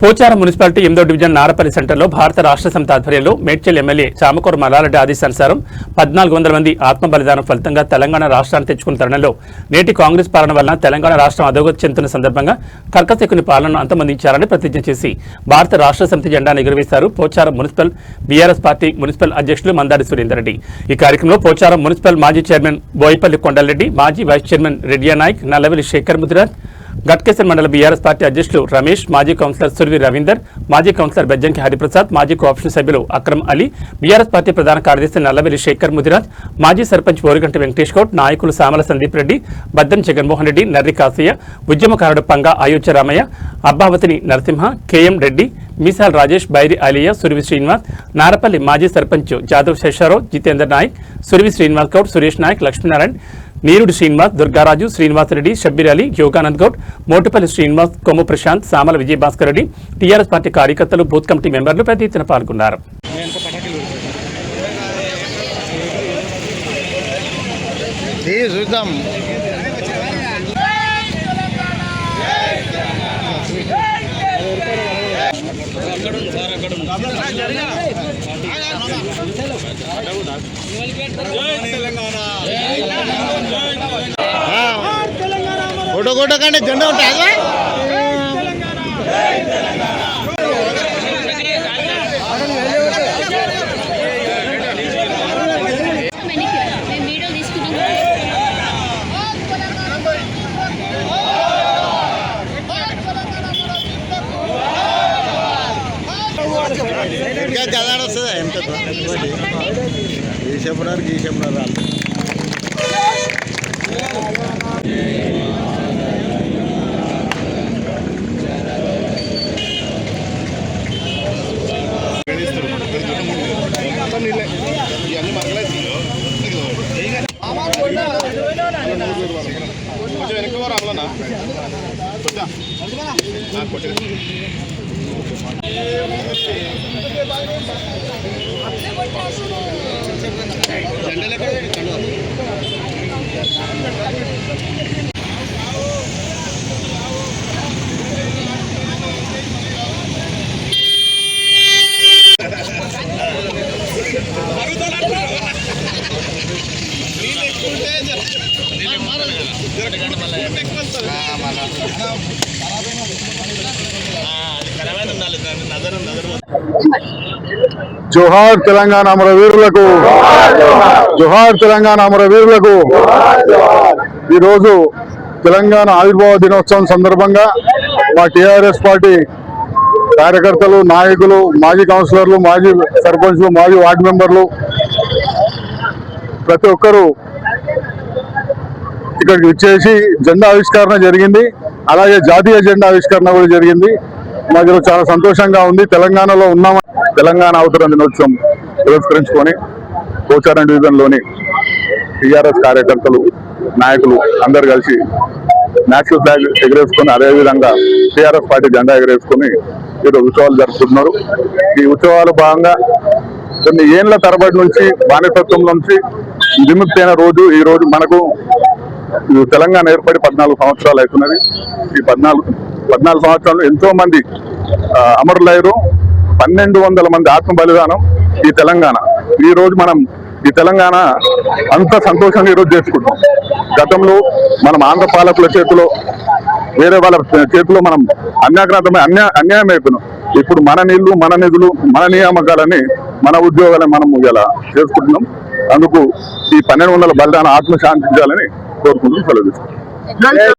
Pocharam municipality 8వ division Narapally సెంటర్లో భారత రాష్ట్ర సమితి ఆధ్వర్యంలో మేడ్చల్ ఎమ్మెల్యే చామకూర మల్లారెడ్డి ఆదేశానుసారం 1400 మంది ఆత్మ బలిదానం ఫలితంగా తెలంగాణ రాష్ట్రాన్ని తెచ్చుకున్న తరుణంలో నేటి కాంగ్రెస్ పాలన వలన తెలంగాణ రాష్ట్రం అధోగతి చెందుతున్న సందర్భంగా కర్కశకుని పాలనను అంతమొందించారని ప్రతిజ్ఞ చేసి భారత రాష్ట్ర సమితి జెండాను ఎగురవేశారు Pocharam municipal BRS party municipal అధ్యక్షులు మందాడి సురేందర్ రెడ్డి। ఈ కార్యక్రమంలో పోచారం మున్సిపల్ మాజీ చైర్మన్ బోయిపల్లి కొండలరెడ్డి, మాజీ వైస్ చైర్మన్ రెడ్డియా నాయక్, నల్లవెల్లి శేఖర్ ముదిరాజ్, గట్కేసర్ మండల బీఆర్ఎస్ పార్టీ అధ్యక్షులు రమేష్, మాజీ కౌన్సిలర్ సుర్వి రవీందర్, మాజీ కౌన్సిలర్ బెజ్జంకి హరిప్రసాద్, మాజీ కోఆప్షన్ సభ్యులు అక్రమ్ అలీ, బీఆర్ఎస్ పార్టీ ప్రధాన కార్యదర్శి నల్లవెల్లి శేఖర్ ముదిరాజ్, మాజీ సర్పంచ్ ఓరిగంటి వెంకటేష్ గౌడ్, నాయకులు సామల సందీప్ రెడ్డి, బద్దం జగన్మోహన్ రెడ్డి, నర్రి కాసయ్య, ఉద్యమకారుడు పంగా అయోధ్య రామయ్య, అబ్బావతిని నరసింహ, కేఎం రెడ్డి, మీసాల్ రాజేష్, బైరి అలియా, సురవి శ్రీనివాస్, నారపల్లి మాజీ సర్పంచ్ జాదవ్ శేషారావు, జితేందర్ నాయక్, సురవి శ్రీనివాస్ గౌడ్, సురేష్ నాయక్, లక్ష్మీనారాయణ, నీరుడు శ్రీనివాస్, దుర్గారాజు, శ్రీనివాసరెడ్డి, షబ్బీర్ అలీ, యోగానంద్ గౌడ్, మోటుపల్లి శ్రీనివాస్, కొమ్ము ప్రశాంత్, సామల విజయభాస్కర్ రెడ్డి, టీఆర్ఎస్ పార్టీ కార్యకర్తలు, బూత్ కమిటీ మెంబర్లు పెద్ద ఎత్తున పాల్గొన్నారు। ఫోటో కొట్ట కంటే జెండా ఉంటుంది। ఇంకా గదాడ వస్తుందా ఎంత గీసేపున్నారు రాళ్ళు జోహార్ తెలంగాణ అమరవీరులకు, జోహార్ తెలంగాణ అమరవీరులకు। ఈరోజు తెలంగాణ ఆవిర్భావ దినోత్సవం సందర్భంగా మా టీఆర్ఎస్ పార్టీ కార్యకర్తలు, నాయకులు, మాజీ కౌన్సిలర్లు, మాజీ సర్పంచ్లు, మాజీ వార్డు మెంబర్లు ప్రతి ఒక్కరూ ఇక్కడికి వచ్చేసి జెండా ఆవిష్కరణ జరిగింది। అలాగే జాతీయ జెండా ఆవిష్కరణ కూడా జరిగింది। మాకు చాలా సంతోషంగా ఉంది। తెలంగాణలో ఉన్నామని తెలంగాణ అవతరణ దినోత్సవం పురస్కరించుకొని పోచారం డివిజన్లోని టీఆర్ఎస్ కార్యకర్తలు, నాయకులు అందరు కలిసి నేషనల్ ఫ్లాగ్ ఎగరేసుకొని, అదేవిధంగా టీఆర్ఎస్ పార్టీ జెండా ఎగరేసుకొని ఈరోజు ఉత్సవాలు జరుపుకుంటున్నారు। ఈ ఉత్సవాలు భాగంగా కొన్ని ఏళ్ల తరబడి నుంచి బానిసత్వం నుంచి విముక్తి అయిన రోజు ఈ రోజు మనకు తెలంగాణ ఏర్పడి 14 సంవత్సరాలు అవుతున్నది। ఈ 14 సంవత్సరాలు ఎంతో మంది అమరులయ్యారు। 1200 మంది ఆత్మ బలిదానం ఈ తెలంగాణ। ఈ రోజు మనం ఈ తెలంగాణ అంత సంతోషంగా ఈరోజు చేసుకుంటాం। గతంలో మనం ఆంధ్ర పాలకుల చేతిలో, వేరే వాళ్ళ చేతిలో మనం అన్యాయం అయిపోయినాం। ఇప్పుడు మన నీళ్లు, మన నిధులు, మన నియామకాలని, మన ఉద్యోగాలని మనం ఇలా చేసుకుంటున్నాం। అందుకు ఈ 1200 బలిదానం ఆత్మ శాంతించాలని కోరుకుంటూ సెలవు తీసుకుంటాం।